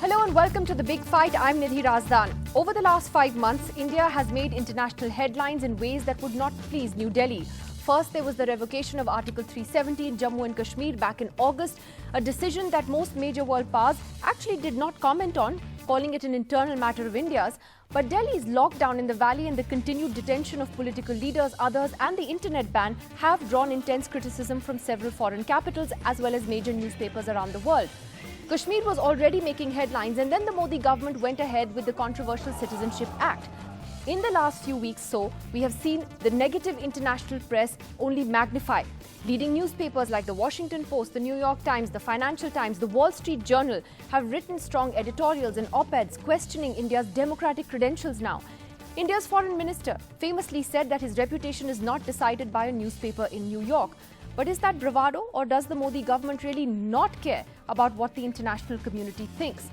Hello and welcome to The Big Fight. I'm Nidhi Razdan. Over the last 5 months, India has made international headlines in ways that would not please New Delhi. First, there was the revocation of Article 370 in Jammu and Kashmir back in August, a decision that most major world powers actually did not comment on, calling it an internal matter of India's. But Delhi's lockdown in the valley and the continued detention of political leaders, others, and the internet ban have drawn intense criticism from several foreign capitals as well as major newspapers around the world. Kashmir was already making headlines, and then the Modi government went ahead with the controversial Citizenship Act. In the last few weeks, we have seen the negative international press only magnify. Leading newspapers like the Washington Post, the New York Times, the Financial Times, the Wall Street Journal have written strong editorials and op-eds questioning India's democratic credentials now. India's foreign minister famously said that his reputation is not decided by a newspaper in New York. But is that bravado, or does the Modi government really not care about what the international community thinks?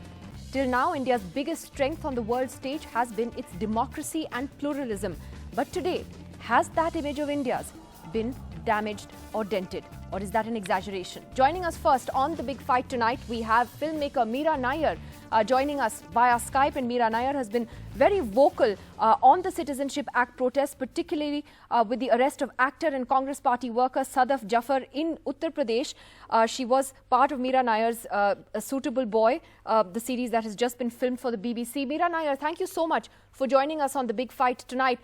Till now, India's biggest strength on the world stage has been its democracy and pluralism. But today, has that image of India's been damaged or dented? Or is that an exaggeration? Joining us first on The Big Fight tonight, we have filmmaker Meera Nair joining us via Skype. And Meera Nair has been very vocal on the Citizenship Act protests, particularly with the arrest of actor and Congress party worker Sadaf Jafar in Uttar Pradesh. She was part of Meera Nair's A Suitable Boy, the series that has just been filmed for the BBC. Meera Nair, thank you so much for joining us on The Big Fight tonight.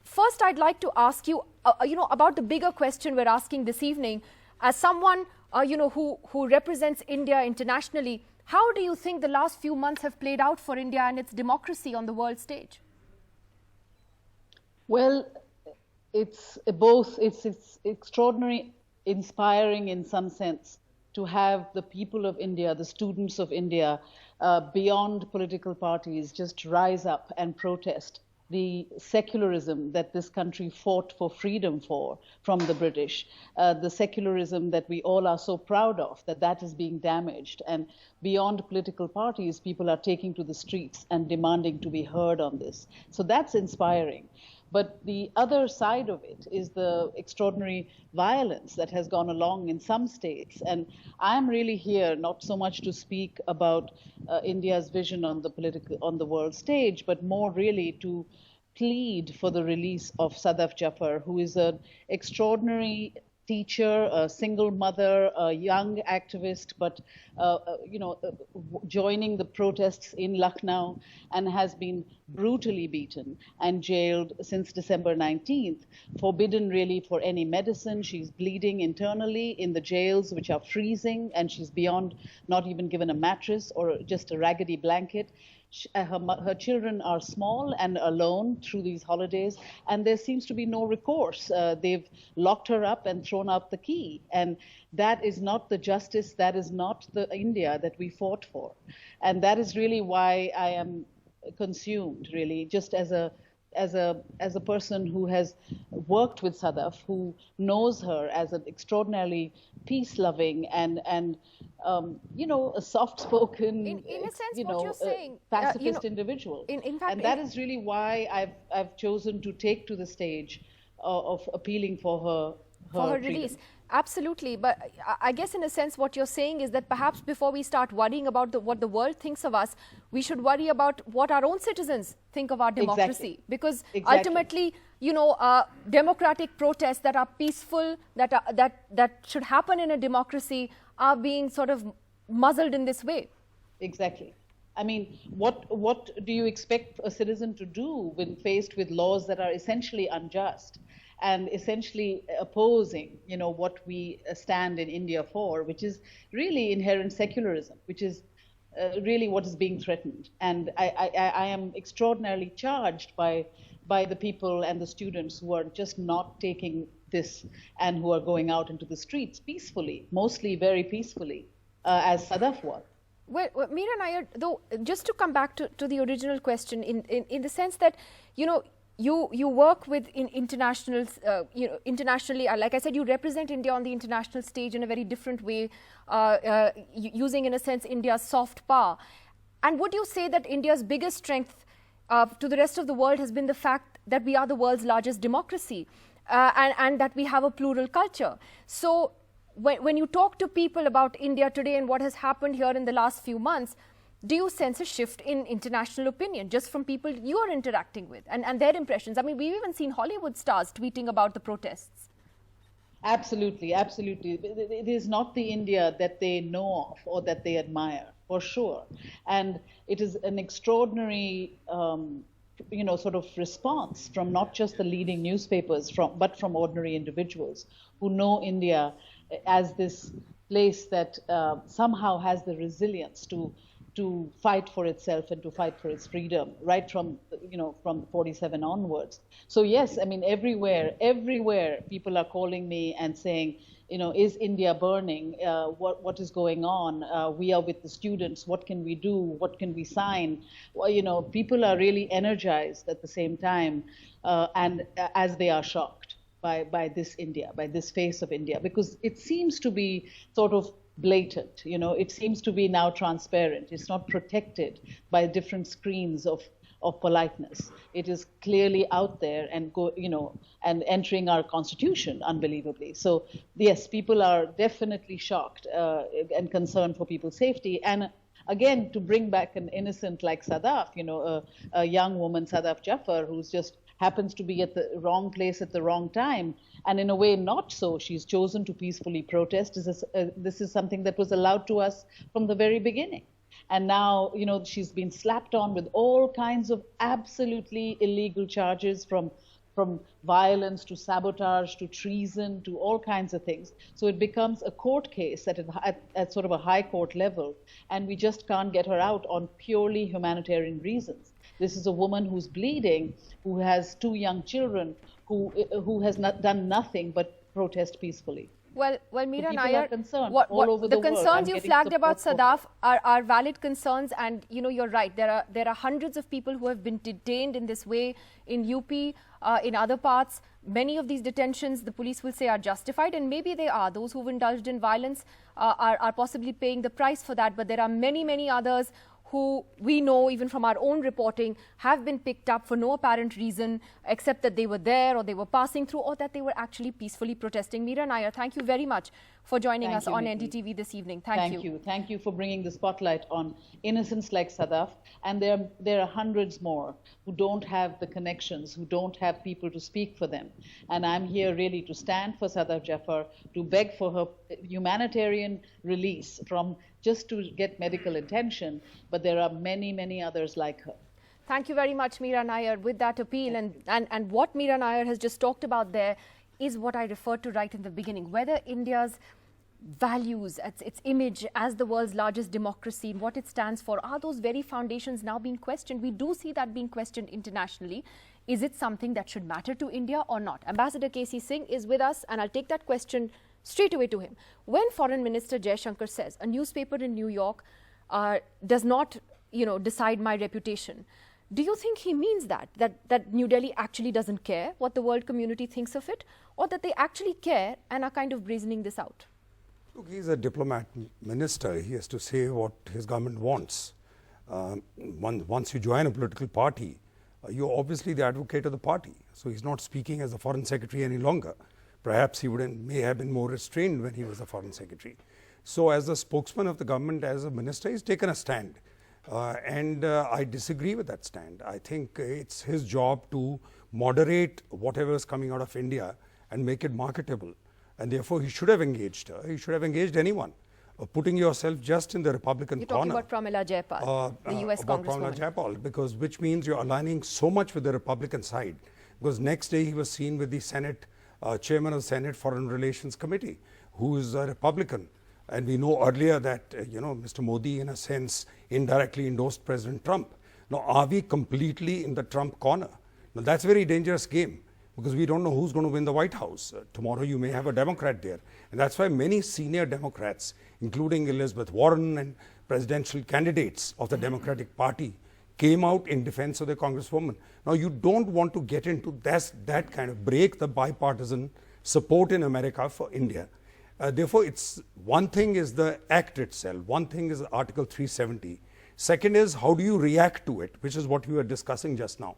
First, I'd like to ask you, about the bigger question we're asking this evening. As someone, who represents India internationally, how do you think the last few months have played out for India and its democracy on the world stage? Well, it's both. It's extraordinary, inspiring in some sense to have the people of India, the students of India, beyond political parties, just rise up and protest the secularism that this country fought for freedom from the British, the secularism that we all are so proud of, that is being damaged. And beyond political parties, people are taking to the streets and demanding to be heard on this. So that's inspiring. But the other side of it is the extraordinary violence that has gone along in some states. And I'm really here not so much to speak about India's vision on the world stage, but more really to plead for the release of Sadaf Jafar, who is an extraordinary teacher, a single mother, a young activist, but joining the protests in Lucknow, and has been brutally beaten and jailed since December 19th, forbidden really for any medicine. She's bleeding internally in the jails, which are freezing, and she's beyond not even given a mattress or just a raggedy blanket. Her children are small and alone through these holidays, and there seems to be no recourse. They've locked her up and thrown out the key, and that is not the justice, that is not the India that we fought for. And that is really why I am consumed, really, just as a person who has worked with Sadaf, who knows her as an extraordinarily peace-loving and a soft-spoken, in a sense, what you're saying, pacifist individual. In fact, and that is really why I've chosen to take to the stage of appealing for her release. Absolutely. But I guess in a sense what you're saying is that perhaps before we start worrying about what the world thinks of us, we should worry about what our own citizens think of our democracy. Exactly. Because Exactly. ultimately, democratic protests that are peaceful, that should happen in a democracy, are being sort of muzzled in this way. Exactly. I mean, what do you expect a citizen to do when faced with laws that are essentially unjust and essentially opposing, what we stand in India for, which is really inherent secularism, which is really what is being threatened. And I am extraordinarily charged by the people and the students who are just not taking this and who are going out into the streets peacefully, mostly very peacefully, as Sadaf was. Well, Meera Nair, though, just to come back to the original question, in the sense that, you work with internationally, like I said, you represent India on the international stage in a very different way, using, in a sense, India's soft power. And would you say that India's biggest strength to the rest of the world has been the fact that we are the world's largest democracy, and that we have a plural culture? So when you talk to people about India today and what has happened here in the last few months, do you sense a shift in international opinion just from people you are interacting with and their impressions? I mean, we've even seen Hollywood stars tweeting about the protests. Absolutely, absolutely. It is not the India that they know of or that they admire, for sure. And it is an extraordinary, sort of response from not just the leading newspapers, but from ordinary individuals who know India as this place that somehow has the resilience to fight for itself and to fight for its freedom, right from 47 onwards. So yes, I mean, everywhere people are calling me and saying, is India burning? What is going on? We are with the students. What can we do? What can we sign? Well, people are really energized at the same time, and as they are shocked by this India, by this face of India, because it seems to be sort of blatant. It seems to be now transparent. It's not protected by different screens of politeness. It is clearly out there and and entering our constitution unbelievably. So yes, people are definitely shocked and concerned for people's safety. And again, to bring back an innocent like Sadaf, a young woman, Sadaf Jafar, who's just happens to be at the wrong place at the wrong time, and in a way not so. She's chosen to peacefully protest. This is something that was allowed to us from the very beginning. And now, she's been slapped on with all kinds of absolutely illegal charges, from violence to sabotage to treason to all kinds of things. So it becomes a court case at sort of a high court level, and we just can't get her out on purely humanitarian reasons. This is a woman who's bleeding, who has 2 young children, who has done nothing but protest peacefully. Well, Meera so Nair, all over the concerns world, you flagged about Sadaf are valid concerns, and you're right. There are hundreds of people who have been detained in this way in UP, in other parts. Many of these detentions, the police will say, are justified, and maybe they are. Those who've indulged in violence are possibly paying the price for that. But there are many others who we know, even from our own reporting, have been picked up for no apparent reason except that they were there or they were passing through or that they were actually peacefully protesting. Meera Nair, thank you very much for joining us on NDTV this evening. Thank you. Thank you for bringing the spotlight on innocents like Sadaf. And there are hundreds more who don't have the connections, who don't have people to speak for them. And I'm here really to stand for Sadaf Jafar, to beg for her humanitarian release from just to get medical attention, but there are many others like her. Thank you very much, Meera Nair, with that appeal. And what Meera Nair has just talked about there is what I referred to right in the beginning, whether India's values, its image as the world's largest democracy, what it stands for, are those very foundations now being questioned? We do see that being questioned internationally. Is it something that should matter to India or not? Ambassador K.C. Singh is with us, and I'll take that question straight away to him. When Foreign Minister Jaishankar says a newspaper in New York does not, decide my reputation, do you think he means that New Delhi actually doesn't care what the world community thinks of it, or that they actually care and are kind of brazening this out? Look, he's a diplomat minister. He has to say what his government wants. Once you join a political party, you're obviously the advocate of the party. So he's not speaking as the foreign secretary any longer. Perhaps he may have been more restrained when he was the foreign secretary. So as the spokesman of the government, as a minister, he's taken a stand. And I disagree with that stand. I think it's his job to moderate whatever is coming out of India and make it marketable. And therefore, he should have engaged her. He should have engaged anyone. Putting yourself just in the Republican corner. You're talking about Pramila Jayapal, the US congresswoman. Pramila Jayapal, which means you're aligning so much with the Republican side. Because next day he was seen with the Senate, chairman of the Senate Foreign Relations Committee, who is a Republican. And we know earlier that, Mr. Modi, in a sense, indirectly endorsed President Trump. Now, are we completely in the Trump corner? Now, that's a very dangerous game, because we don't know who's going to win the White House. Tomorrow you may have a Democrat there. And that's why many senior Democrats, including Elizabeth Warren and presidential candidates of the Democratic Party, came out in defense of the Congresswoman. Now, you don't want to get into that kind of break the bipartisan support in America for India. Therefore, it's one thing is the act itself. One thing is Article 370. Second is how do you react to it, which is what we were discussing just now.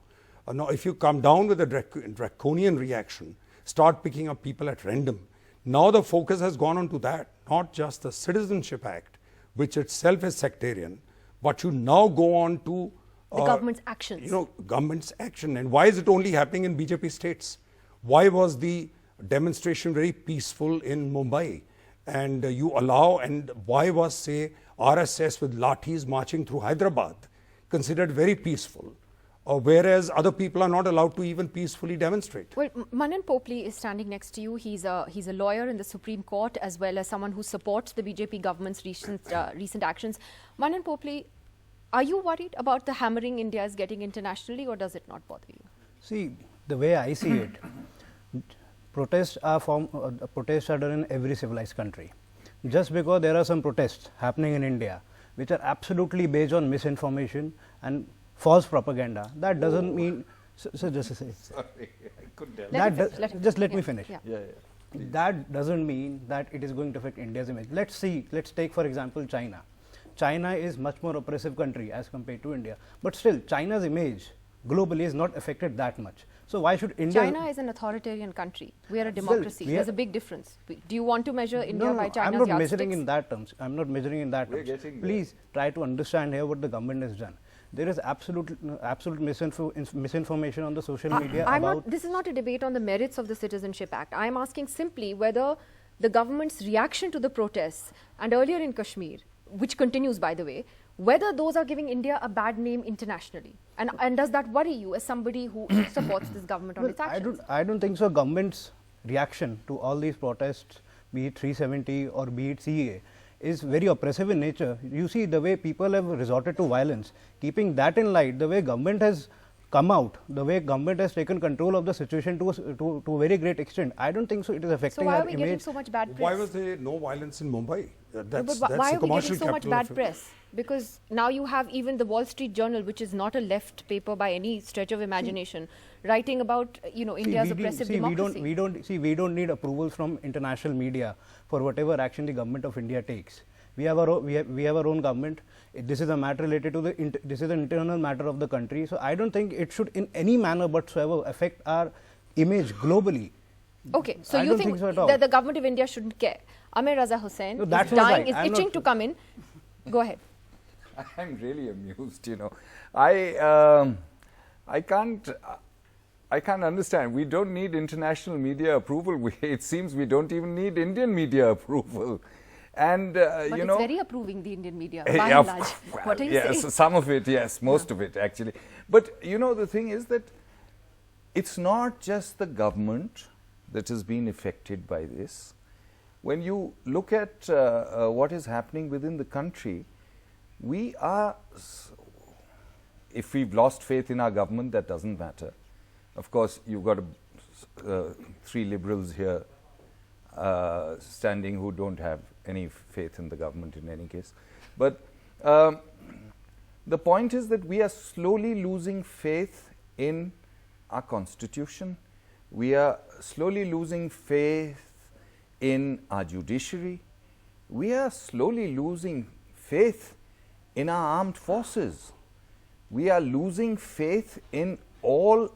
Now, if you come down with a draconian reaction, start picking up people at random. Now the focus has gone on to that, not just the Citizenship Act, which itself is sectarian, but you now go on to The government's actions. You know, government's action. And why is it only happening in BJP states? Why was the demonstration very peaceful in Mumbai? And you allow, and why was, say, RSS with lathis marching through Hyderabad considered very peaceful? Whereas other people are not allowed to even peacefully demonstrate. Well, Manan Popley is standing next to you. He's a lawyer in the Supreme Court as well as someone who supports the BJP government's recent actions. Manan Popley, are you worried about the hammering India is getting internationally, or does it not bother you? See, the way I see it, protests are done in every civilized country. Just because there are some protests happening in India, which are absolutely based on misinformation and false propaganda, that doesn't mean. So just to say, sorry, I couldn't. Just let me finish. Yeah. That doesn't mean that it is going to affect India's image. Let's take for example China. China is much more oppressive country as compared to India, but still China's image globally is not affected that much. So why should India? China is an authoritarian country. We are a democracy. There's a big difference. Do you want to measure India by China's I'm not yardsticks? measuring in that terms. I'm not measuring in that terms. Please try to understand here what the government has done. There is absolute misinformation on the social media This is not a debate on the merits of the Citizenship Act. I am asking simply whether the government's reaction to the protests and earlier in Kashmir, which continues by the way, whether those are giving India a bad name internationally. And does that worry you as somebody who supports this government on its actions? I don't think so. Government's reaction to all these protests, be it 370 or be it CA, is very oppressive in nature. You see the way people have resorted to violence. Keeping that in light, the way government has come out, the way government has taken control of the situation to a very great extent, I don't think so it is affecting our image. So why are we getting so much bad press? Why was there no violence in Mumbai? That's why the are we commercial getting so much capital bad of press? Because now you have even the Wall Street Journal, which is not a left paper by any stretch of imagination, writing about India's oppressive democracy. We don't need approvals from international media for whatever action the government of India takes. We have our own government. This is a matter related to this is an internal matter of the country. So I don't think it should in any manner whatsoever affect our image globally. Okay, so you think that the government of India shouldn't care? Amir Raza Hussain is dying, is itching to come in. Go ahead. I'm really amused, I can't understand. We don't need international media approval. It seems we don't even need Indian media approval. And but it's very approving, the Indian media, by and large. What are you saying? Yes, some of it, yes, most of it actually. But the thing is that it's not just the government that has been affected by this. When you look at what is happening within the country, we are, if we've lost faith in our government, that doesn't matter. Of course, you've got 3 liberals here standing who don't have any faith in the government in any case. But the point is that we are slowly losing faith in our constitution. We are slowly losing faith in our judiciary. We are slowly losing faith in our armed forces. We are losing faith in all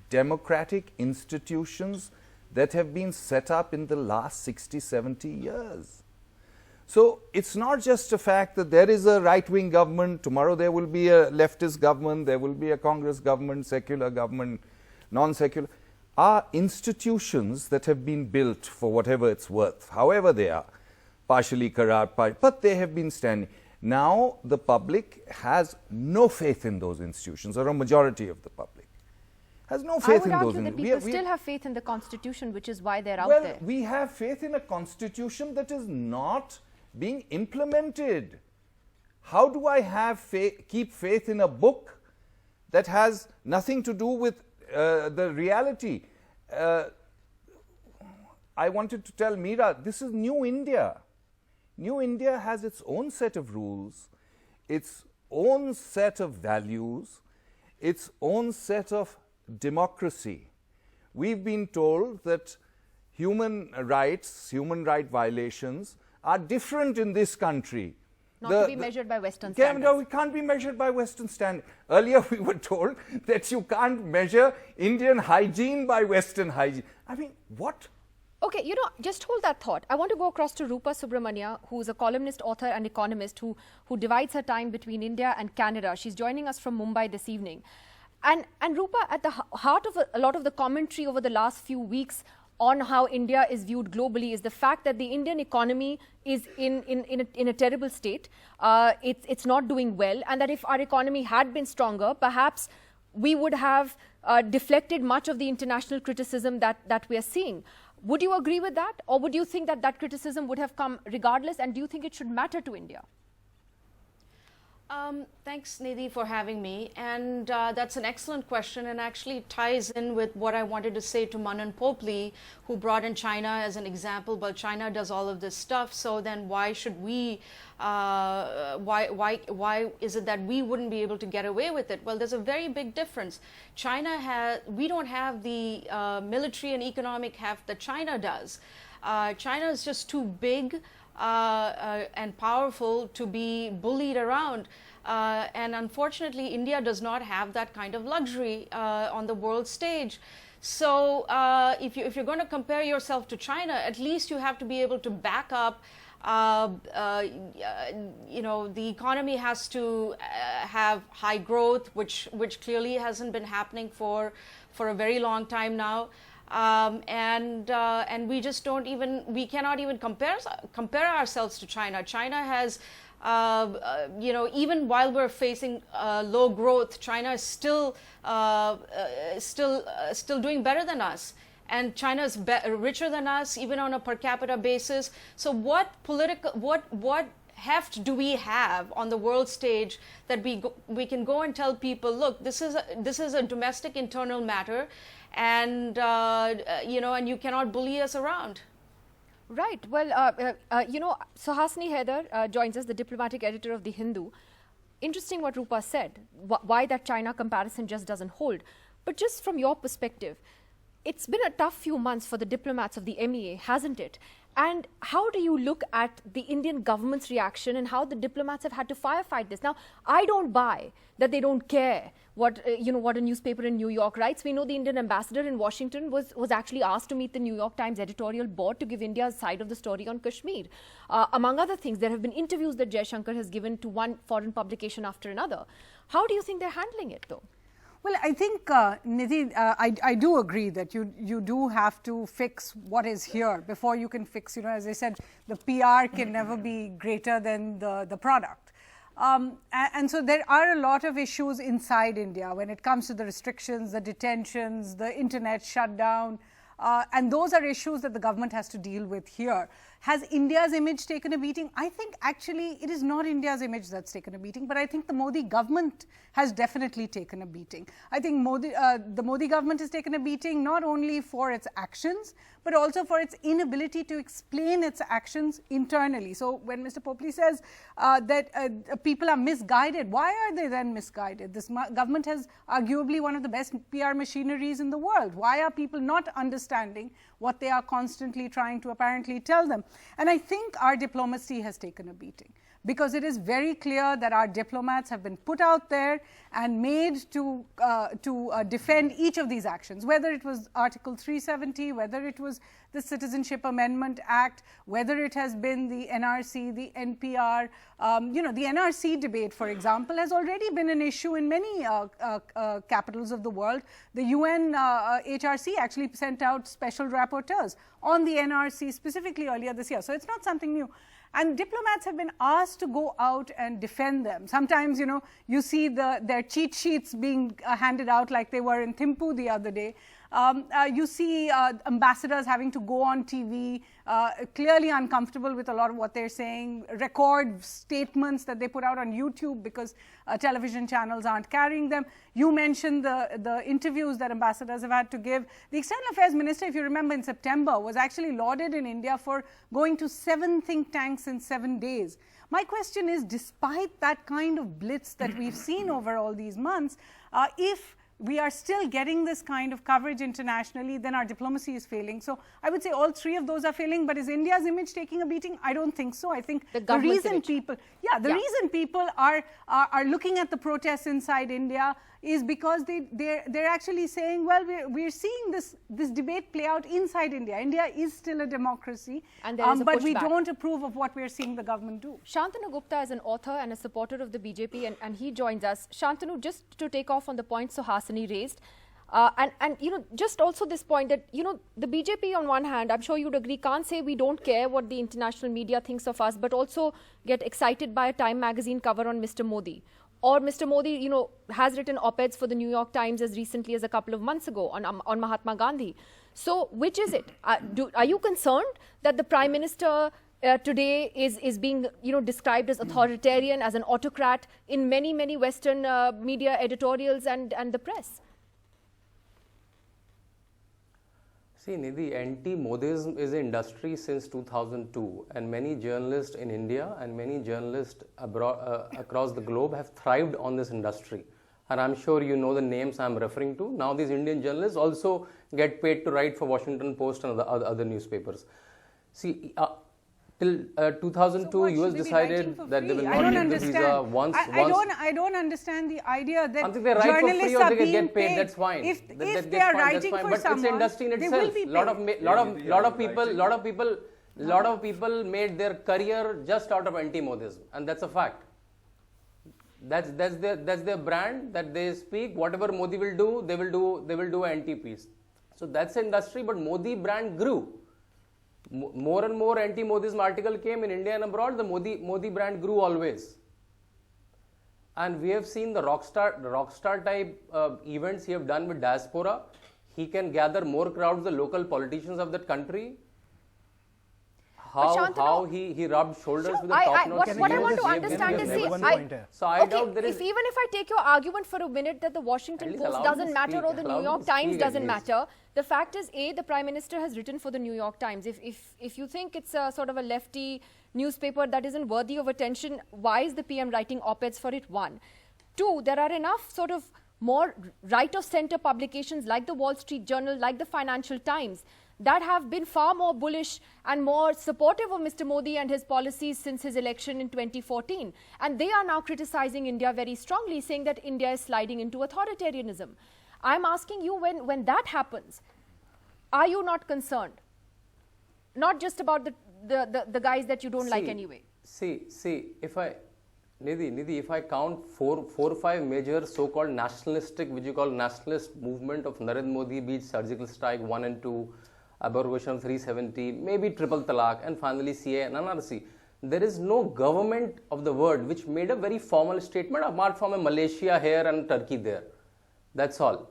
democratic institutions that have been set up in the last 60, 70 years. So it's not just a fact that there is a right-wing government, tomorrow there will be a leftist government, there will be a Congress government, secular government, non-secular. Our institutions that have been built for whatever it's worth, however they are, partially corrupt, but they have been standing. Now the public has no faith in those institutions, or a majority of the public has no faith in those. I would argue that people still have faith in the constitution, which is why they're out there. Well, we have faith in a constitution that is not being implemented. How do I keep faith in a book that has nothing to do with the reality? I wanted to tell Meera, this is New India. New India has its own set of rules, its own set of values, its own set of democracy. We've been told that human right violations are different in this country. Not to be measured by Western standards. No, it can't be measured by Western standards. Earlier we were told that you can't measure Indian hygiene by Western hygiene. I mean, what? Okay, just hold that thought. I want to go across to Rupa Subramania, who's a columnist, author and economist who divides her time between India and Canada. She's joining us from Mumbai this evening. And Rupa, at the heart of a lot of the commentary over the last few weeks on how India is viewed globally is the fact that the Indian economy is in a terrible state. It's not doing well, and that if our economy had been stronger, perhaps we would have deflected much of the international criticism that we are seeing. Would you agree with that, or would you think that that criticism would have come regardless, and do you think it should matter to India? Thanks, Nidhi, for having me. And that's an excellent question, and actually ties in with what I wanted to say to Manan Popley, who brought in China as an example. Well, China does all of this stuff, so then why should we, why is it that we wouldn't be able to get away with it? Well, there's a very big difference. We don't have the military and economic heft that China does. China is just too big and powerful to be bullied around. And unfortunately, India does not have that kind of luxury on the world stage. So if you're going to compare yourself to China, at least you have to be able to back up. The economy has to have high growth, which clearly hasn't been happening for a very long time now. And we just we cannot even compare ourselves to China. China has, even while we're facing low growth, China is still doing better than us. And China is richer than us, even on a per capita basis. So what heft do we have on the world stage that we can go and tell people, look, this is a domestic internal matter, and and you cannot bully us around. Right. Well, Suhasini Haider joins us, the diplomatic editor of The Hindu. Interesting what Rupa said, why that China comparison just doesn't hold. But just from your perspective, it's been a tough few months for the diplomats of the MEA, hasn't it? And how do you look at the Indian government's reaction and how the diplomats have had to firefight this? Now, I don't buy that they don't care what a newspaper in New York writes. We know the Indian ambassador in Washington was actually asked to meet the New York Times editorial board to give India's side of the story on Kashmir. Among other things, there have been interviews that Jaishankar has given to one foreign publication after another. How do you think they're handling it, though? Well, I think, Nidhi, I do agree that you do have to fix what is here before you can fix, as I said, the PR can never be greater than the product. And so there are a lot of issues inside India when it comes to the restrictions, the detentions, the internet shutdown, and those are issues that the government has to deal with here. Has India's image taken a beating? I think actually it is not India's image that's taken a beating, but I think the Modi government has definitely taken a beating. I think the Modi government has taken a beating not only for its actions, but also for its inability to explain its actions internally. So when Mr. Popley says that people are misguided, why are they then misguided? This government has arguably one of the best PR machineries in the world. Why are people not understanding what they are constantly trying to apparently tell them? And I think our diplomacy has taken a beating, because it is very clear that our diplomats have been put out there and made to defend each of these actions, whether it was Article 370, whether it was the Citizenship Amendment Act, whether it has been the NRC, the NPR. The NRC debate, for example, has already been an issue in many capitals of the world. The UN HRC actually sent out special rapporteurs on the NRC specifically earlier this year. So it's not something new. And diplomats have been asked to go out and defend them. Sometimes, you see their cheat sheets being handed out like they were in Thimphu the other day. You see ambassadors having to go on TV, clearly uncomfortable with a lot of what they're saying, record statements that they put out on YouTube because television channels aren't carrying them. You mentioned the interviews that ambassadors have had to give. The External Affairs Minister, if you remember, in September was actually lauded in India for going to 7 think tanks in 7 days. My question is, despite that kind of blitz that we've seen over all these months, if we are still getting this kind of coverage internationally, then our diplomacy is failing. So I would say all three of those are failing. But is India's image taking a beating? I don't think so. I think the reason people, reason people are looking at the protests inside India is because they're actually saying, well, we're seeing this debate play out inside India. India is still a democracy, and there is a but we pushback. don't approve of what we're seeing the government do. Shantanu Gupta is an author and a supporter of the BJP, and he joins us. Shantanu, just to take off on the point Suhasini raised, and you know, just also this point that, you know, the BJP on one hand, I'm sure you'd agree, can't say we don't care what the international media thinks of us, but also get excited by a Time magazine cover on Mr. Modi. Or Mr. Modi, you know, has written op-eds for the New York Times as recently as a couple of months ago on Mahatma Gandhi. So, which is it? Are you concerned that the Prime Minister today is being, you know, described as authoritarian, as an autocrat in many Western media editorials and the press? See, Nidhi, anti-Modism is an industry since 2002, and many journalists in India and many journalists abroad, across the globe have thrived on this industry. And I'm sure you know the names I'm referring to. Now these Indian journalists also get paid to write for Washington Post and other newspapers. See, till 2002, so US decided that they will not give the visa once. I don't understand the idea that they write for free journalists or are they being get paid. That's fine. If that's they are fine, writing that's fine. for But someone, it's an industry in they itself. will be paid. Lot of people made their career just out of anti-Modism, and that's a fact. That's their brand that they speak. Whatever Modi will do, they will do anti-peace. So that's the industry. But Modi brand grew. More and more anti-Modism article came in India and abroad. The Modi brand grew always. And we have seen the rockstar type events he have done with diaspora. He can gather more crowds, the local politicians of that country. How he rubbed shoulders with the top-notch. What I want to understand is, see, even if I take your argument for a minute that the Washington Post doesn't matter or the New York Times doesn't matter, the fact is, A, the Prime Minister has written for the New York Times. If you think it's a sort of a lefty newspaper that isn't worthy of attention, why is the PM writing op-eds for it? One. Two, there are enough sort of more right-of-center publications like the Wall Street Journal, like the Financial Times, that have been far more bullish and more supportive of Mr. Modi and his policies since his election in 2014. And they are now criticizing India very strongly, saying that India is sliding into authoritarianism. I'm asking you, when that happens, are you not concerned? Not just about the guys that you don't like anyway. See, if I count four or five major so-called nationalistic, which you call nationalist movement of Narendra Modi, be it surgical strike 1 and 2, abrogation of 370, maybe triple talaq, and finally CA and NRC. There is no government of the world which made a very formal statement apart from a Malaysia here and Turkey there. That's all.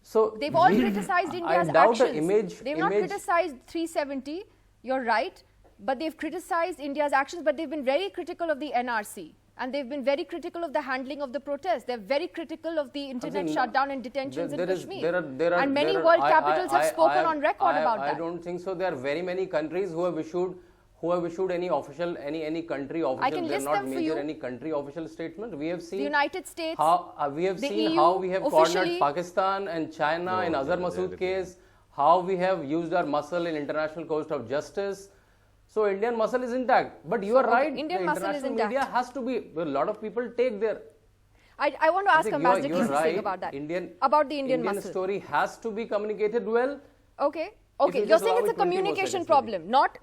So they've all criticized India's actions. They've not criticized 370, you're right, but they've criticized India's actions, but they've been very critical of the NRC. And they've been very critical of the handling of the protests. They're very critical of the internet shutdown and detentions in Kashmir. And many world capitals have spoken on record about that. I don't think so. There are very many countries who have issued any official, any country official. They're not major any country official statement. We have seen the United States. How we have seen EU, how we have cornered Pakistan and China in Azhar Masood case. How we have used our muscle in international court of justice. So Indian muscle is intact, but you are right. Indian muscle is intact. Media has to be. A lot of people take their. I want to ask Ambassador Kesri about that. About the Indian muscle. Indian story has to be communicated well. Okay. You're saying it's a communication problem, not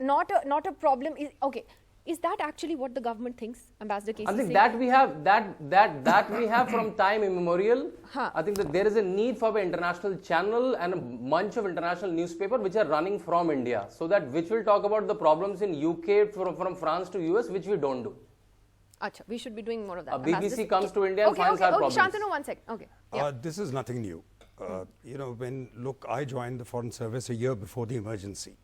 a problem. Okay. Is that actually what the government thinks, Ambassador Kesri? I think that we have from time immemorial. I think that there is a need for an international channel and a bunch of international newspapers which are running from India, so that which will talk about the problems in UK from France to US, which we don't do. Achha, we should be doing more of that. BBC comes to India and finds our problems. Shantanu, 1 second. Okay. Yeah. This is nothing new. You know, I joined the Foreign Service a year before the emergency.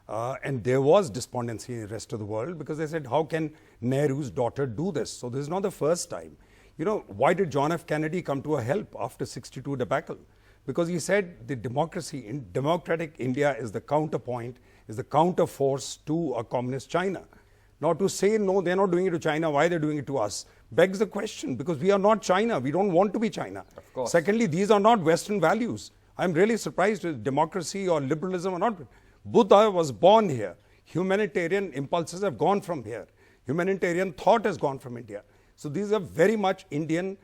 And there was despondency in the rest of the world because they said, how can Nehru's daughter do this? So this is not the first time. You know, why did John F. Kennedy come to a help after 62 debacle? Because he said the democracy in democratic India is the counterpoint, is the counterforce to a communist China. Not to say, no, they're not doing it to China, why they're doing it to us? begs the question, because we are not China. We don't want to be China. Of course. Secondly, these are not Western values. I'm really surprised with democracy or liberalism or not. Buddha was born here. Humanitarian impulses have gone from here. Humanitarian thought has gone from India. So these are very much Indian,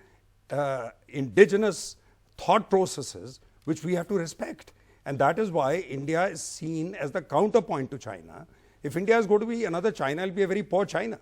indigenous thought processes which we have to respect. And that is why India is seen as the counterpoint to China. If India is going to be another China, it will be a very poor China.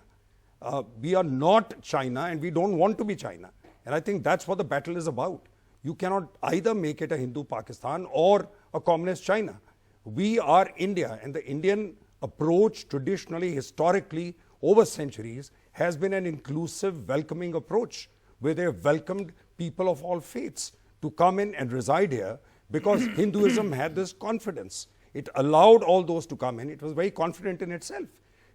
We are not China and we don't want to be China. And I think that's what the battle is about. You cannot either make it a Hindu Pakistan or a communist China. We are India, and the Indian approach traditionally, historically, over centuries has been an inclusive, welcoming approach where they have welcomed people of all faiths to come in and reside here because Hinduism had this confidence. It allowed all those to come in. It was very confident in itself.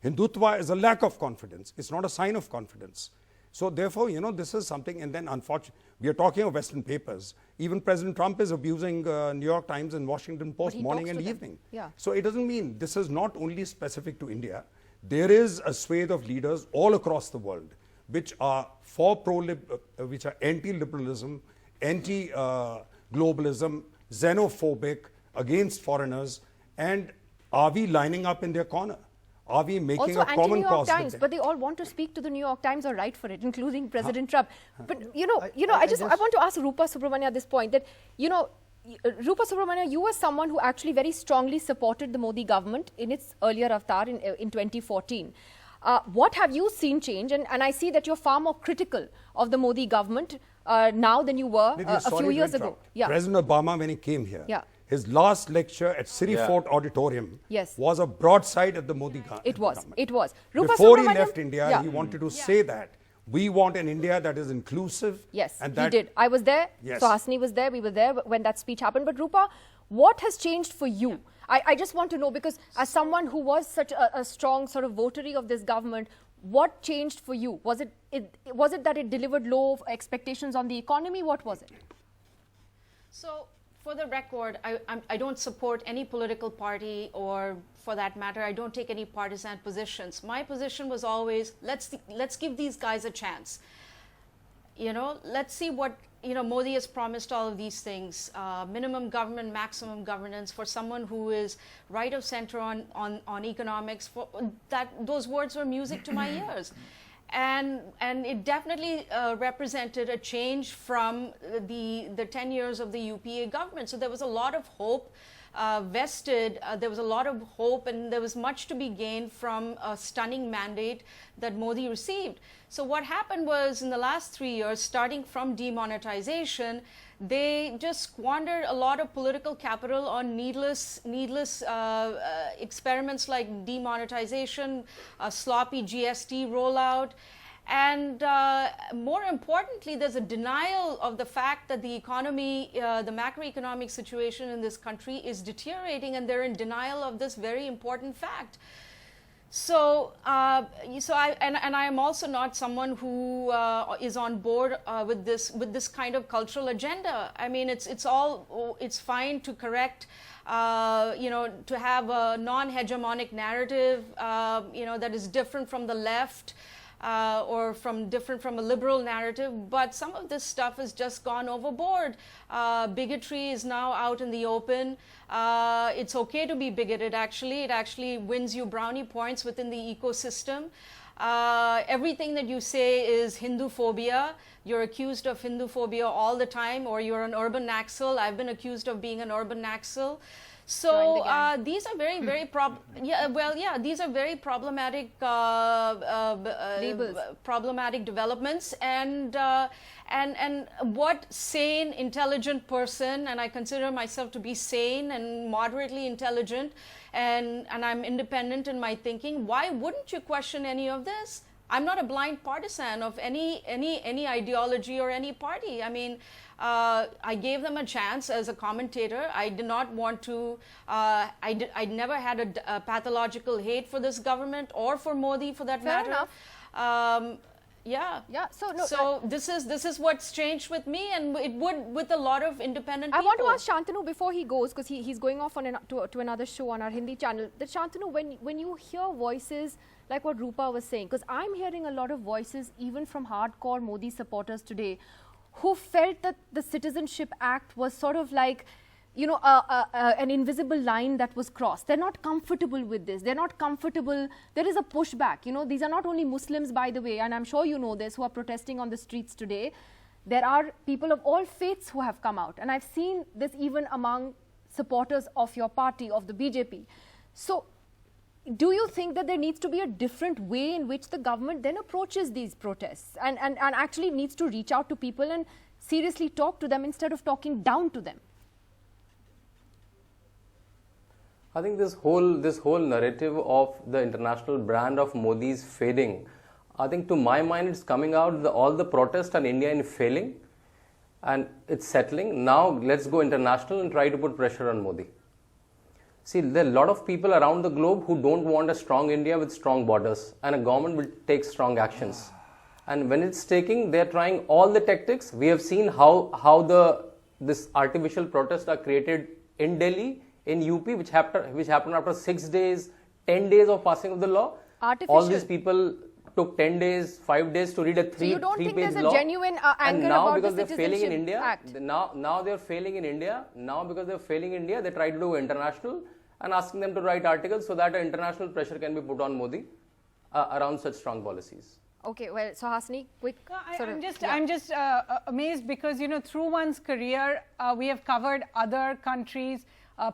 Hindutva is a lack of confidence. It's not a sign of confidence. So therefore, this is something, and then unfortunately, we are talking of Western papers. Even President Trump is abusing New York Times and Washington Post morning and evening. Yeah. So it doesn't mean this is not only specific to India. There is a swathe of leaders all across the world which are which are anti-liberalism, anti-globalism, xenophobic, against foreigners, and are we lining up in their corner? Are we making also a common New York cause Times, with them? but they all want to speak to the New York Times or write for it, including President Trump. But I want to ask Rupa Subramanya at this point that Rupa Subramanya, you were someone who actually very strongly supported the Modi government in its earlier avatar in 2014. What have you seen change? And I see that you're far more critical of the Modi government now than you were a few years ago. Yeah. President Obama, when he came here, his last lecture at City Fort Auditorium was a broadside at the Modi government. It was. Before he left India, he wanted to say that we want an India that is inclusive. Yes, and he did. I was there. Yes. Suhasini was there. We were there when that speech happened. But Rupa, what has changed for you? I just want to know, because as someone who was such a strong sort of votary of this government, what changed for you? Was it that it delivered low expectations on the economy? What was it? So, for the record, I don't support any political party, or for that matter, I don't take any partisan positions. My position was always, let's give these guys a chance. Let's see what, Modi has promised all of these things, minimum government, maximum governance, for someone who is right of center on economics. Those words were music to my ears. And it definitely represented a change from the 10 years of the UPA government. So there was a lot of hope vested, there was a lot of hope, and there was much to be gained from a stunning mandate that Modi received. So what happened was, in the last 3 years, starting from demonetization, they just squandered a lot of political capital on needless experiments like demonetization, sloppy GST rollout. And more importantly, there's a denial of the fact that the economy, the macroeconomic situation in this country is deteriorating, and they're in denial of this very important fact. So, I am also not someone who is on board with this kind of cultural agenda. I mean, it's fine to correct, to have a non-hegemonic narrative, that is different from the left. Or different from a liberal narrative, but some of this stuff has just gone overboard. Bigotry is now out in the open. It's okay to be bigoted, actually. It actually wins you brownie points within the ecosystem. Everything that you say is Hindu phobia. You're accused of Hindu phobia all the time, or you're an urban naxal. I've been accused of being an urban naxal. So these are very, very these are very problematic problematic developments, and what sane, intelligent person, and I consider myself to be sane and moderately intelligent, and I'm independent in my thinking. Why wouldn't you question any of this? I'm not a blind partisan of any ideology or any party. I mean, I gave them a chance as a commentator. I did not want to, I never had a pathological hate for this government or for Modi, for that matter. Fair enough. Yeah. Yeah. So this is what's changed with me, and it would with a lot of independent I people. want to ask Shantanu before he goes, because he's going off on to another show on our Hindi channel. That Shantanu, when you hear voices like what Rupa was saying, because I'm hearing a lot of voices even from hardcore Modi supporters today, who felt that the Citizenship Act was sort of like, you know, an invisible line that was crossed. They're not comfortable with this. They're not comfortable. There is a pushback. You know, these are not only Muslims, by the way, and I'm sure you know this, who are protesting on the streets today. There are people of all faiths who have come out. And I've seen this even among supporters of your party, of the BJP. So do you think that there needs to be a different way in which the government then approaches these protests and actually needs to reach out to people and seriously talk to them instead of talking down to them? I think this whole narrative of the international brand of Modi is fading. I think to my mind it's coming out, all the protests on India in failing, and it's settling. Now let's go international and try to put pressure on Modi. See, there are a lot of people around the globe who don't want a strong India with strong borders, and a government will take strong actions. And when it's taking, they're trying all the tactics. We have seen how this artificial protests are created in Delhi, in UP, which happened after 6 days, 10 days of passing of the law. Artificial. All these people took 10 days, 5 days to read a So you don't think there's a genuine anger and now about because the they're failing in Citizenship India, Act? now they're failing in India. Now because they're failing in India, they try to do international and asking them to write articles so that international pressure can be put on Modi around such strong policies. Okay, well, so Hasni, quick. I'm just amazed because, you know, through one's career, we have covered other countries,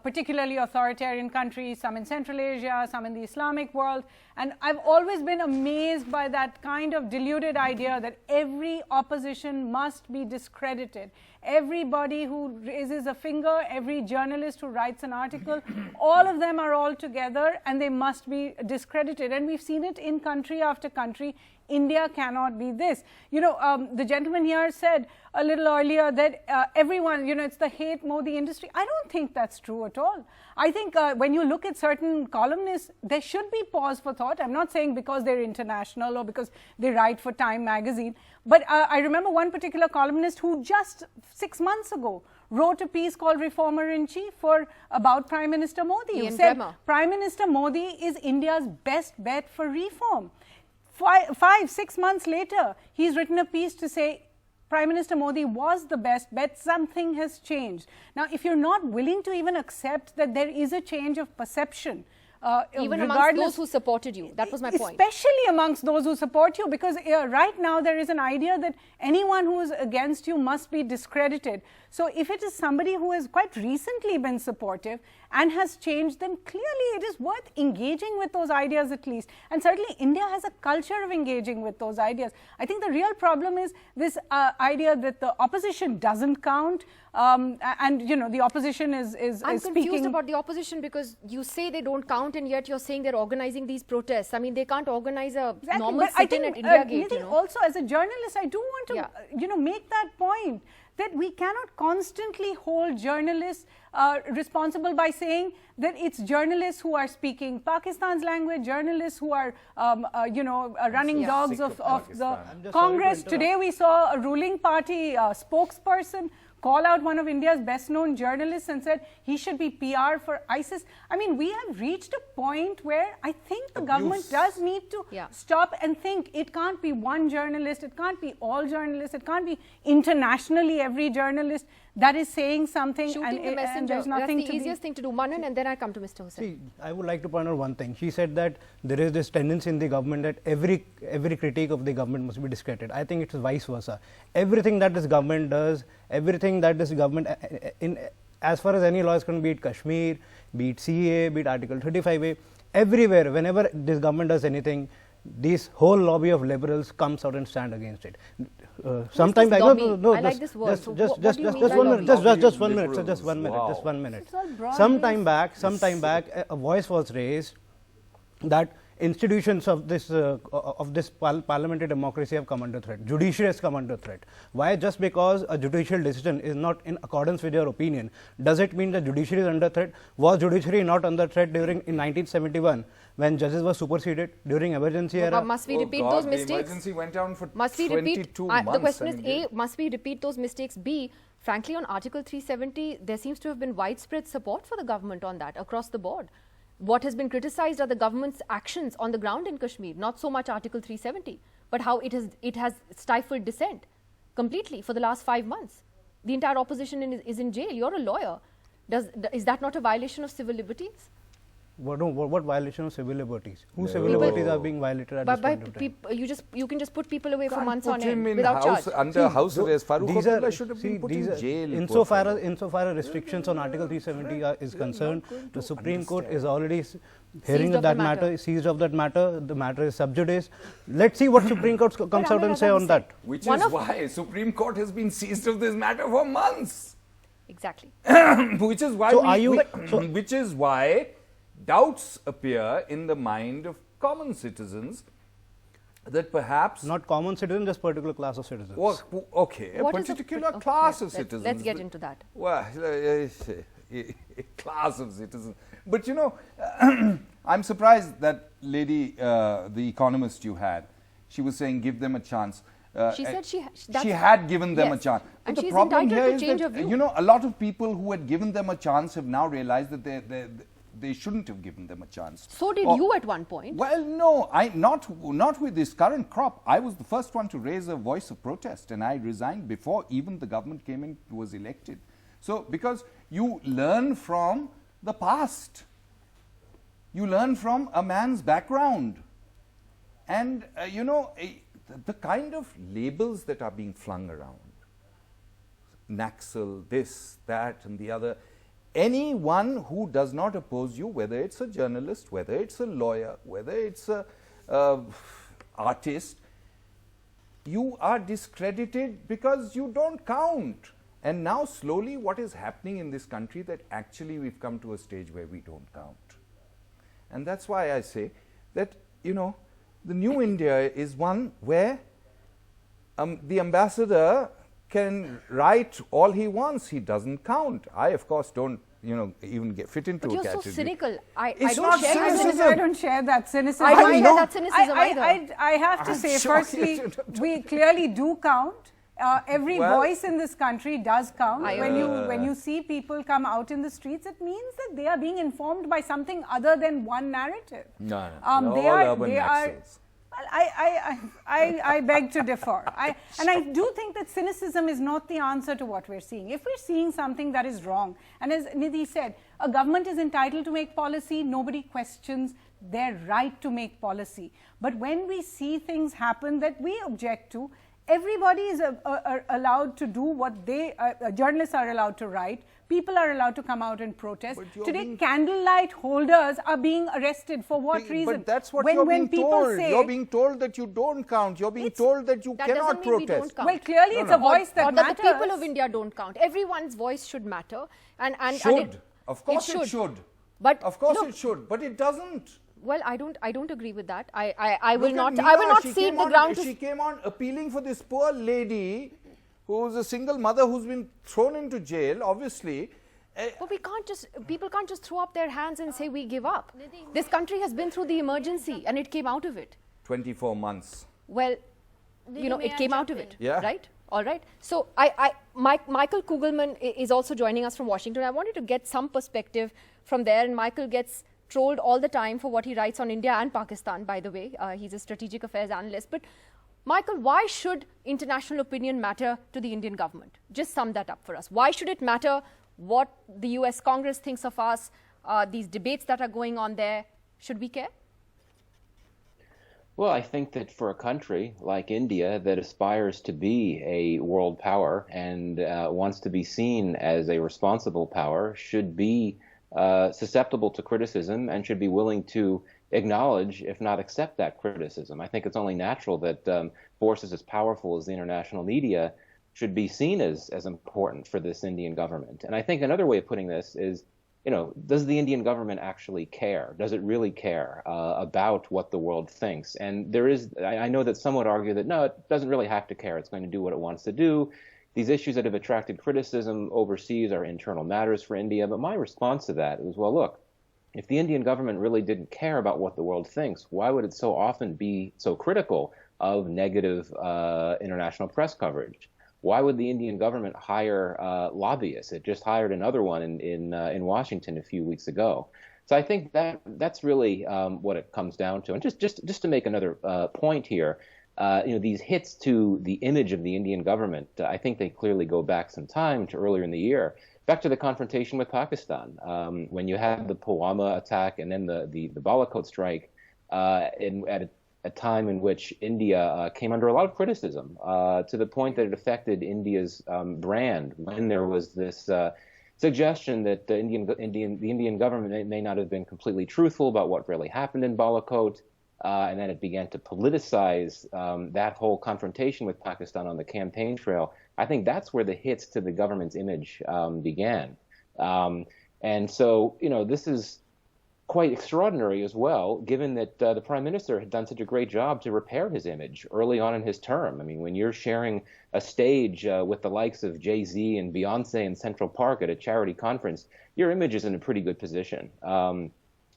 particularly authoritarian countries, some in Central Asia, some in the Islamic world. And I've always been amazed by that kind of deluded idea that every opposition must be discredited. Everybody who raises a finger, every journalist who writes an article, all of them are all together and they must be discredited. And we've seen it in country after country. India cannot be this. You know, the gentleman here said a little earlier that everyone, you know, it's the hate Modi industry. I don't think that's true at all. I think when you look at certain columnists, there should be pause for thought. I'm not saying because they're international or because they write for Time magazine. But I remember one particular columnist who just 6 months ago wrote a piece called Reformer in Chief about Prime Minister Modi. Who said Prime Minister Modi is India's best bet for reform. 5-6 months later, he's written a piece to say Prime Minister Modi was the best bet, something has changed. Now, if you're not willing to even accept that there is a change of perception, even amongst those who supported you, that was my point. Especially amongst those who support you, because right now there is an idea that anyone who is against you must be discredited. So if it is somebody who has quite recently been supportive and has changed, then clearly it is worth engaging with those ideas at least. And certainly India has a culture of engaging with those ideas. I think the real problem is this idea that the opposition doesn't count, and you know, the opposition is I'm speaking. confused about the opposition because you say they don't count and yet you're saying they're organizing these protests. I mean, they can't organize a normal sit-in at India Gate. You know? Also, as a journalist, I do want to you know, make that point that we cannot constantly hold journalists responsible by saying that it's journalists who are speaking Pakistan's language, journalists who are you know, running dogs of the Congress. Today we saw a ruling party spokesperson call out one of India's best known journalists and said he should be PR for ISIS. I mean, we have reached a point where I think the government does need to stop and think. It can't be one journalist, it can't be all journalists, it can't be internationally every journalist that is saying something. Shooting the messenger, there's nothing that's the easiest thing to do. Manan, and then I come to Mr. Hussain. See, I would like to point out one thing. She said that there is this tendency in the government that every critique of the government must be discredited. I think it's vice versa. Everything that this government does, everything that this government, as far as any law is concerned, be it Kashmir, be it CAA, be it Article 35A, everywhere, whenever this government does anything, this whole lobby of liberals comes out and stand against it. Sometimes I like this word. Just one minute. Sometime back, a voice was raised that institutions of this parliamentary democracy have come under threat. Judiciary has come under threat. Why? Just because a judicial decision is not in accordance with your opinion, does it mean the judiciary is under threat? Was judiciary not under threat in 1971 when judges were superseded during emergency era? Must we repeat those mistakes? The emergency went down for Must we 22 repeat? months. The question is A, must we repeat those mistakes? B, frankly, on Article 370, there seems to have been widespread support for the government on that across the board. What has been criticized are the government's actions on the ground in Kashmir, not so much Article 370, but how it has stifled dissent completely for the last 5 months. The entire opposition is in jail. You're a lawyer. Is that not a violation of civil liberties? What violation of civil liberties? Whose civil liberties are being violated at this point of time? You can just put people away for months Put on him end in without house, charge. under house arrest. Farooq These Abdullah are, should have see, been put these in are, jail. insofar as restrictions on Article 370 is concerned, the Supreme Court is already hearing Seized that of the matter, matter. seized of that matter. The matter is sub judice. Let's see what Supreme Court comes out and say on that. Which is why Supreme Court has been seized of this matter for months. Exactly. Which is why which is why doubts appear in the mind of common citizens that perhaps Not common citizens, just particular class of citizens. Okay, a What is particular class of citizens. Let's get into that. Well, a class of citizens. But you know, I'm surprised that lady, the economist you had, she was saying give them a chance. She said she had given them a yes. chance. But And the she's problem entitled here to is change her that, view. you know, a lot of people who had given them a chance have now realized that they shouldn't have given them a chance. So did you at one point. Well, no, not with this current crop. I was the first one to raise a voice of protest, and I resigned before even the government came in, was elected. So, because you learn from the past, you learn from a man's background, and you know, the kind of labels that are being flung around, Naxal, this, that, and the other. Anyone who does not oppose you, whether it's a journalist, whether it's a lawyer, whether it's a artist, you are discredited because you don't count. And now slowly what is happening in this country, that actually we've come to a stage where we don't count. And that's why I say that, you know, the new India is one where the ambassador can write all he wants, he doesn't count. I, of course, don't, you know, even fit into But a you're category. so cynical. I It's don't not share that cynicism. I don't share that cynicism. I don't I share know. that cynicism either. I have to I'm say, sure you firstly, don't. we clearly do count. Every Well- voice in this country does count. I When you see people come out in the streets, it means that they are being informed by something other than one narrative. No, They all are. urban They are. Naxals. Well, I beg to differ. And I do think that cynicism is not the answer to what we're seeing. If we're seeing something that is wrong, and as Nidhi said, a government is entitled to make policy, nobody questions their right to make policy. But when we see things happen that we object to, everybody is allowed to do what they, journalists are allowed to write, people are allowed to come out and protest. Today, candlelight holders are being arrested for what reason? But that's what when you're being people told. say, You're being told that you don't count. You're being told that you That cannot doesn't mean we don't protest. count. well, clearly it's a voice that or matters. that the people of India don't count. Everyone's voice should matter. And Of course it should. But Of course look, it should, but it doesn't. Well, I don't agree with that. I will Look not. at I will Meera, not she cede came the on- ground She to. came on appealing for this poor lady who's a single mother who's been thrown into jail, obviously. But we can't just. People can't just throw up their hands and say we give up. This country has been through the emergency and it came out of it. 24 months. Well, you know, may it I came out jump of in? it. Yeah. Right. All right. So Michael Kugelman is also joining us from Washington. I wanted to get some perspective from there. And Michael gets trolled all the time for what he writes on India and Pakistan, by the way. He's a strategic affairs analyst. But Michael, why should international opinion matter to the Indian government? Just sum that up for us. Why should it matter what the US Congress thinks of us, these debates that are going on there? Should we care? Well, I think that for a country like India that aspires to be a world power and wants to be seen as a responsible power should be susceptible to criticism and should be willing to acknowledge, if not accept, that criticism. I think it's only natural that forces as powerful as the international media should be seen as important for this Indian government. And I think another way of putting this is does the Indian government actually care? Does it really care about what the world thinks? And I know that some would argue that no, it doesn't really have to care. It's going to do what it wants to do. These issues that have attracted criticism overseas are internal matters for India. But my response to that is, well, look, if the Indian government really didn't care about what the world thinks, why would it so often be so critical of negative international press coverage? Why would the Indian government hire lobbyists? It just hired another one in Washington a few weeks ago. So I think that's really what it comes down to. And just to make another point here, these hits to the image of the Indian government, I think they clearly go back some time to earlier in the year, back to the confrontation with Pakistan, when you had the Pulwama attack and then the Balakot strike, at a time in which India came under a lot of criticism, to the point that it affected India's brand, when there was this suggestion that the Indian government may not have been completely truthful about what really happened in Balakot, and then it began to politicize that whole confrontation with Pakistan on the campaign trail. I think that's where the hits to the government's image began. And so, this is quite extraordinary as well, given that the Prime Minister had done such a great job to repair his image early on in his term. I mean, when you're sharing a stage with the likes of Jay-Z and Beyonce in Central Park at a charity conference, your image is in a pretty good position.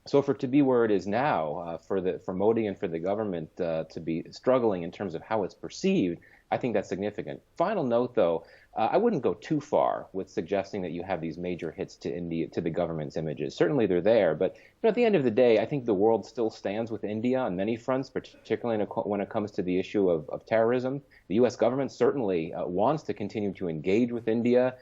So for it to be where it is now, for Modi and for the government to be struggling in terms of how it's perceived, I think that's significant. Final note, though, I wouldn't go too far with suggesting that you have these major hits to India, to the government's images. Certainly they're there, but at the end of the day, I think the world still stands with India on many fronts, particularly when it comes to the issue of terrorism. The U.S. government certainly wants to continue to engage with India.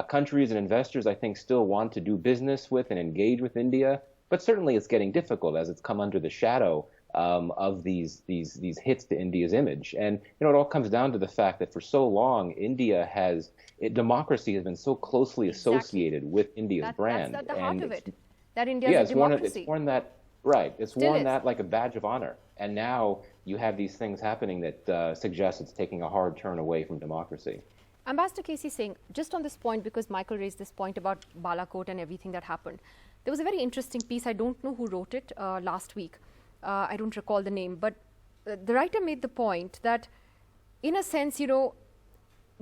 Countries and investors, I think, still want to do business with and engage with India, but certainly it's getting difficult as it's come under the shadow of these hits to India's image. And it all comes down to the fact that for so long, democracy has been so closely associated with India's brand. That's at the heart of it. That India is a democracy. It's worn that, right. It's worn that like a badge of honor. And now you have these things happening that suggest it's taking a hard turn away from democracy. Ambassador Casey Singh, just on this point, because Michael raised this point about Balakot and everything that happened, there was a very interesting piece. I don't know who wrote it last week. I don't recall the name, but the writer made the point that, in a sense,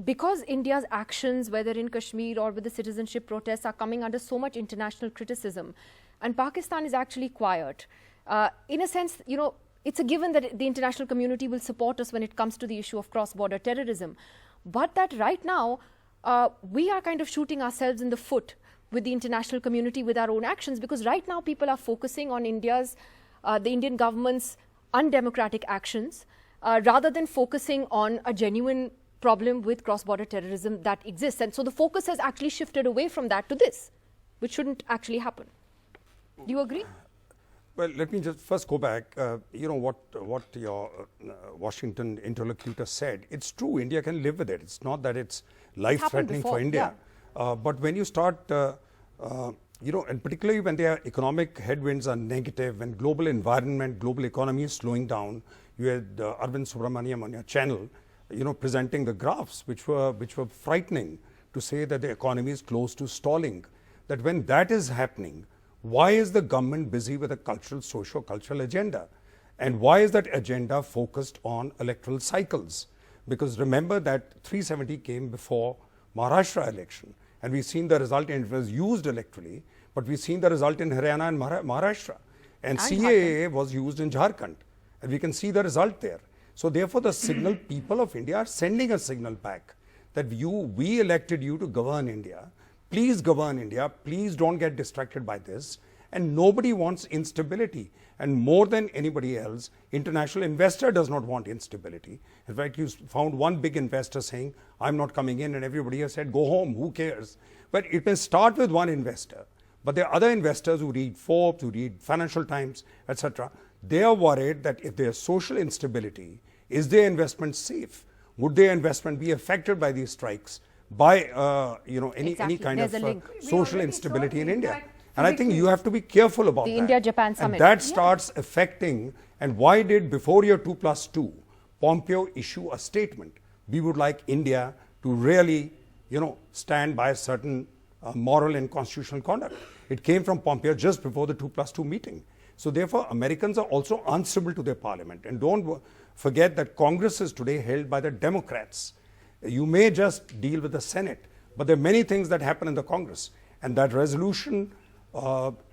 because India's actions, whether in Kashmir or with the citizenship protests, are coming under so much international criticism, and Pakistan is actually quiet, in a sense, it's a given that the international community will support us when it comes to the issue of cross-border terrorism. But that right now, we are kind of shooting ourselves in the foot with the international community with our own actions, because right now people are focusing on the Indian government's undemocratic actions, rather than focusing on a genuine problem with cross-border terrorism that exists. And so the focus has actually shifted away from that to this, which shouldn't actually happen. Do you agree? Well, let me just first go back. What your Washington interlocutor said, it's true, India can live with it. It's not that it's life-threatening for India. Yeah. But when you start, and particularly when their economic headwinds are negative, when global environment, global economy is slowing down, you had Arvind Subramaniam on your channel, presenting the graphs, which were frightening, to say that the economy is close to stalling. That when that is happening, why is the government busy with a socio-cultural agenda? And why is that agenda focused on electoral cycles? Because remember that 370 came before Maharashtra election, and we've seen the result, and it was used electorally, but we've seen the result in Haryana and Maharashtra. And CAA was used in Jharkhand, and we can see the result there. So therefore, the signal, people of India are sending a signal back that we elected you to govern India. Please govern India. Please don't get distracted by this. And nobody wants instability. And more than anybody else, international investor does not want instability. In fact, you found one big investor saying, I'm not coming in, and everybody has said, go home, who cares? But it may start with one investor. But there are other investors who read Forbes, who read Financial Times, etc. They are worried that if there's social instability, is their investment safe? Would their investment be affected by these strikes, by any kind of social instability in India? And I think you have to be careful about that. The India-Japan summit. And that starts affecting, and why did before year 2+2, Pompeo issue a statement? We would like India to really, stand by a certain moral and constitutional conduct. It came from Pompeo just before the 2+2 meeting. So therefore, Americans are also answerable to their parliament. And don't forget that Congress is today held by the Democrats. You may just deal with the Senate, but there are many things that happen in the Congress. And that resolution,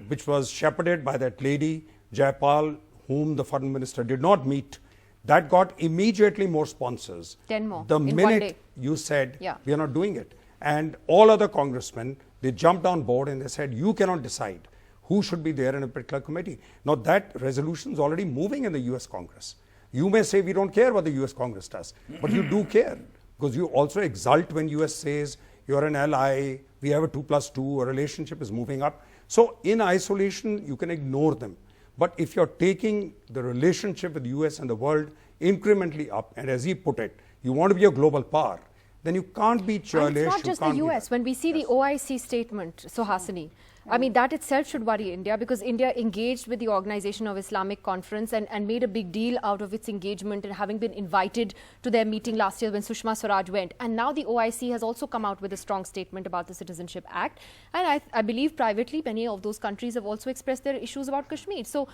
which was shepherded by that lady, Jayapal, whom the foreign minister did not meet, that got immediately more sponsors. 10 more The in 1 minute day. you said, Yeah. we are not doing it. And all other congressmen, they jumped on board and they said, you cannot decide who should be there in a particular committee. Now that resolution is already moving in the US Congress. You may say we don't care what the US Congress does, but you do care, because you also exult when US says you're an ally, we have a 2+2, a relationship is moving up. So in isolation, you can ignore them. But if you're taking the relationship with the US and the world incrementally up, and as he put it, you want to be a global power, then you can't be churlish. And it's not just the US. When we see the OIC statement, Suhasini, I mean, that itself should worry India, because India engaged with the Organization of Islamic Conference and made a big deal out of its engagement and having been invited to their meeting last year when Sushma Swaraj went. And now the OIC has also come out with a strong statement about the Citizenship Act. And I believe privately many of those countries have also expressed their issues about Kashmir. So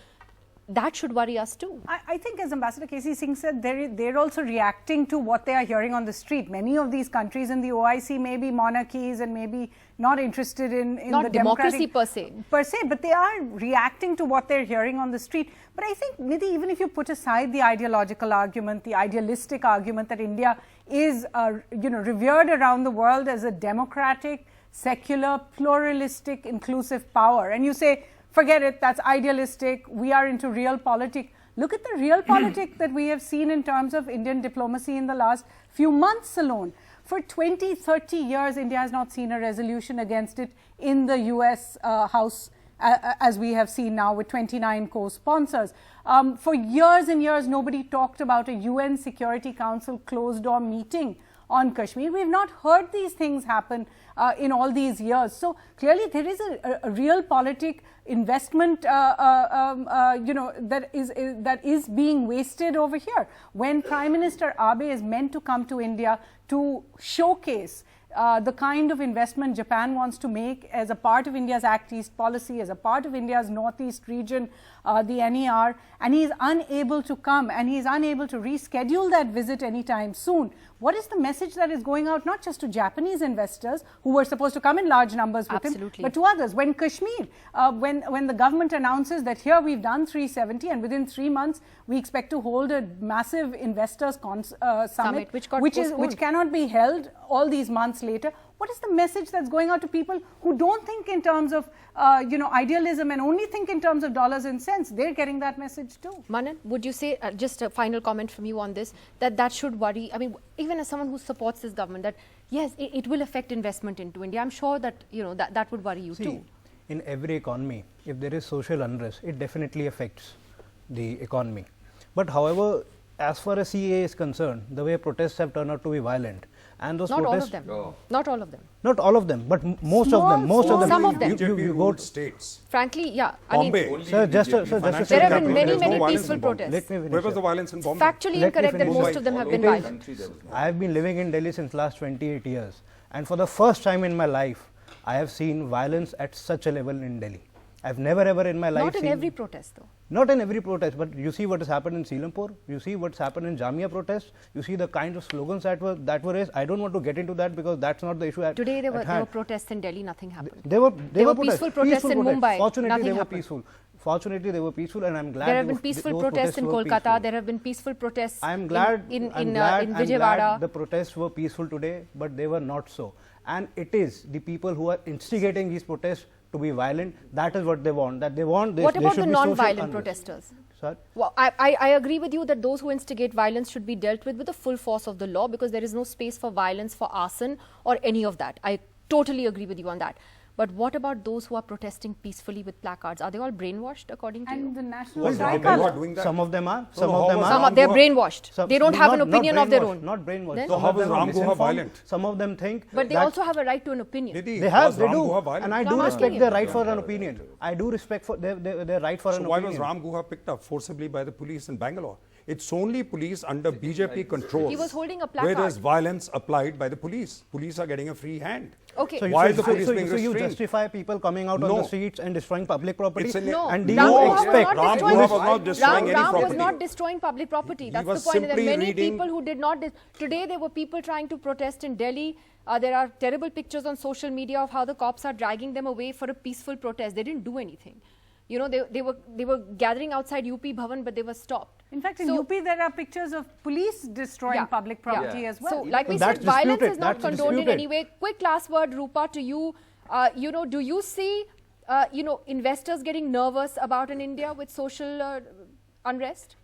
that should worry us too. I think, as Ambassador K.C. Singh said, they're also reacting to what they are hearing on the street. Many of these countries in the OIC may be monarchies and maybe not interested in not the democracy democratic per se, but they are reacting to what they're hearing on the street. But I think, Nidhi, even if you put aside the ideological argument, the idealistic argument that India is, revered around the world as a democratic, secular, pluralistic, inclusive power, and you say, forget it, that's idealistic, we are into realpolitik. Look at the realpolitik that we have seen in terms of Indian diplomacy in the last few months alone. For 20, 30 years, India has not seen a resolution against it in the US House, as we have seen now with 29 co-sponsors. For years and years, nobody talked about a UN Security Council closed-door meeting on Kashmir. We have not heard these things happen in all these years. So clearly there is a realpolitik investment that is being wasted over here. When Prime Minister Abe is meant to come to India to showcase the kind of investment Japan wants to make as a part of India's Act East policy, as a part of India's Northeast region, the NER, and he is unable to come and he is unable to reschedule that visit anytime soon. What is the message that is going out, not just to Japanese investors who were supposed to come in large numbers with him, but to others? When Kashmir, when the government announces that here we've done 370 and within 3 months we expect to hold a massive investors summit which cannot be held all these months later, what is the message that's going out to people who don't think in terms of idealism and only think in terms of dollars and cents? They're getting that message too. Manan, would you say, just a final comment from you on this, that should worry, I mean, even as someone who supports this government, that yes, it will affect investment into India. I'm sure that, that would worry you too. In every economy, if there is social unrest, it definitely affects the economy. But however, as far as CAA is concerned, the way protests have turned out to be violent, and those not protests, all of them. Not all of them. Not all of them, but most of them. Some of them. You go to states. Frankly, yeah. Bombay. Sir, just there have been many peaceful protests. Let me finish. Where was the violence in Bombay? Factually incorrect that most of them have been violent. I have been living in Delhi since last 28 years, and for the first time in my life, I have seen violence at such a level in Delhi. I've never ever in my life Not in seen, every protest though. Not in every protest, but you see what has happened in Selampur, you see what's happened in Jamia protests, you see the kind of slogans that were raised. I don't want to get into that because that's not the issue. Today there were protests in Delhi, nothing happened. There were peaceful protests in Mumbai. Fortunately, nothing they were happened. peaceful. Fortunately, they were peaceful, and I'm glad. There have been peaceful protests in Kolkata. There have been peaceful protests. I'm glad in I'm Vijayawada. glad the protests were peaceful today, but they were not so. And it is the people who are instigating these protests to be violent. That is what they want. That they want this. What about the non-violent protesters? Sir? Well, I agree with you that those who instigate violence should be dealt with the full force of the law, because there is no space for violence, for arson or any of that. I totally agree with you on that. But what about those who are protesting peacefully with placards? Are they all brainwashed according to you? And the National Well, Strike they are doing that. Some of them are. Some of them are. They're brainwashed. They don't have an opinion of their own. Not brainwashed. Then? So how was Ram Guha violent? Some of them think. But they also have a right to an opinion. They have, they do, and I do I'm respect asking their you. right for an opinion. I do respect for their right for an So why opinion. was Ram Guha picked up forcibly by the police in Bangalore? It's only police under BJP control. He was holding a where there's placard. violence applied by the police. Police are getting a free hand. Okay. So, Why so, is the police so, being so you restrained? justify people coming out on No. the streets and destroying public property? It's an- No, and do Ram you Gopal was expect not Ram destroying- Gopal was not destroying any Ram was property. not destroying public property. That's was the point. There are simply many reading- people who did not. Today there were people trying to protest in Delhi. There are terrible pictures on social media of how the cops are dragging them away for a peaceful protest. They didn't do anything. You know, they were gathering outside UP Bhavan, but they were stopped. In fact, in So- UP, there are pictures of police destroying Yeah, public property yeah. as well. So, like we That's said, violence disputed. is not That's condoned in disputed. any way. Quick last word, Rupa, to you. You know, do you see, investors getting nervous about in India with social unrest?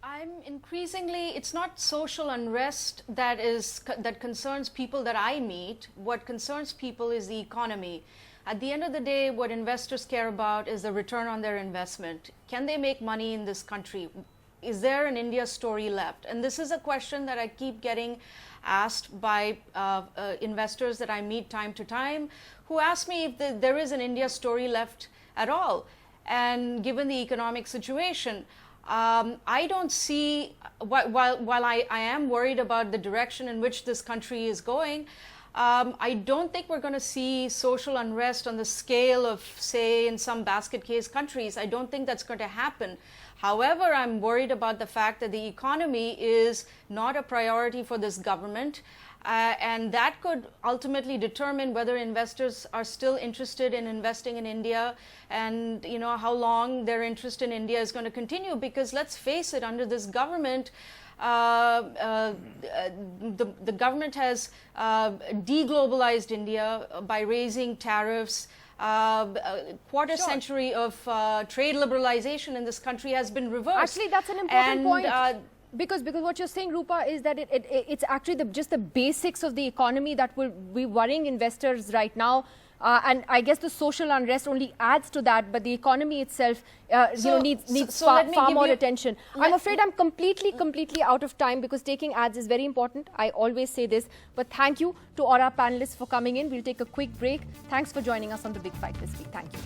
I'm increasingly, it's not social unrest that concerns people that I meet. What concerns people is the economy. At the end of the day, what investors care about is the return on their investment. Can they make money in this country? Is there an India story left? And this is a question that I keep getting asked by investors that I meet time to time, who ask me if there is an India story left at all. And given the economic situation, I don't see, while I am worried about the direction in which this country is going, I don't think we're going to see social unrest on the scale of, say, in some basket case countries. I don't think that's going to happen. However, I'm worried about the fact that the economy is not a priority for this government. And that could ultimately determine whether investors are still interested in investing in India, and how long their interest in India is going to continue. Because let's face it, under this government, the government has deglobalized India by raising tariffs. Quarter century of trade liberalization in this country has been reversed. Actually, that's an important point. Because what you're saying, Rupa, is that it's actually just the basics of the economy that will be worrying investors right now. And I guess the social unrest only adds to that, but the economy itself needs far more attention. I'm afraid I'm completely out of time, because taking ads is very important. I always say this. But thank you to all our panelists for coming in. We'll take a quick break. Thanks for joining us on The Big Fight this week. Thank you.